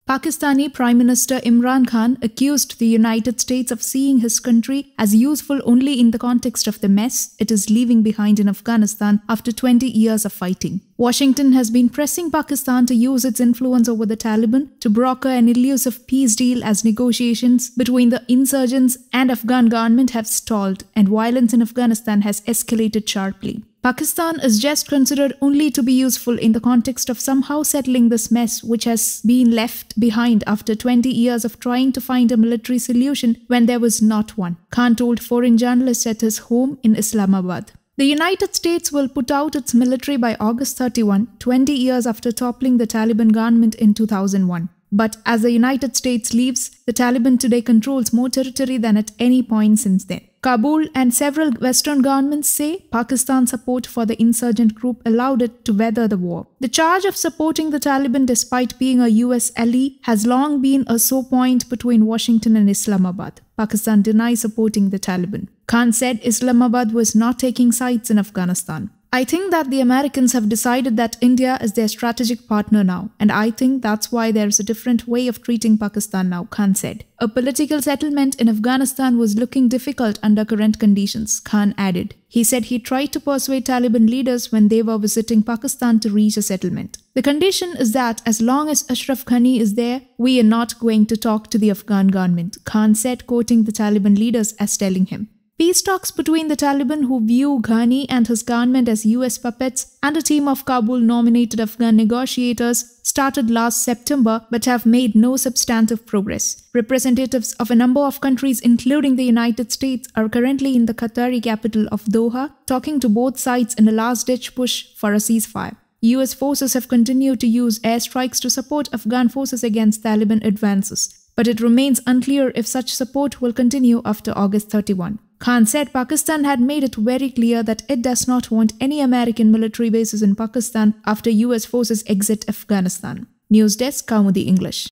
Pakistani Prime Minister Imran Khan accused the United States of seeing his country as useful only in the context of the mess it is leaving behind in Afghanistan after 20 years of fighting. Washington has been pressing Pakistan to use its influence over the Taliban to broker an elusive peace deal as negotiations between the insurgents and Afghan government have stalled and violence in Afghanistan has escalated sharply. Pakistan is just considered only to be useful in the context of somehow settling this mess which has been left behind after 20 years of trying to find a military solution when there was not one, Khan told foreign journalists at his home in Islamabad. The United States will put out its military by August 31, 20 years after toppling the Taliban government in 2001. But as the United States leaves, the Taliban today controls more territory than at any point since then. Kabul and several Western governments say Pakistan's support for the insurgent group allowed it to weather the war. The charge of supporting the Taliban despite being a US ally has long been a sore point between Washington and Islamabad. Pakistan denies supporting the Taliban. Khan said Islamabad was not taking sides in Afghanistan. I think that the Americans have decided that India is their strategic partner now, and I think that's why there's a different way of treating Pakistan now, Khan said. A political settlement in Afghanistan was looking difficult under current conditions, Khan added. He said he tried to persuade Taliban leaders when they were visiting Pakistan to reach a settlement. The condition is that as long as Ashraf Ghani is there, we are not going to talk to the Afghan government, Khan said, quoting the Taliban leaders as telling him. Peace talks between the Taliban, who view Ghani and his government as US puppets, and a team of Kabul-nominated Afghan negotiators started last September but have made no substantive progress. Representatives of a number of countries, including the United States, are currently in the Qatari capital of Doha, talking to both sides in a last-ditch push for a ceasefire. US forces have continued to use airstrikes to support Afghan forces against Taliban advances, but it remains unclear if such support will continue after August 31. Khan said Pakistan had made it very clear that it does not want any American military bases in Pakistan after US forces exit Afghanistan. News Desk, Kaumudi English.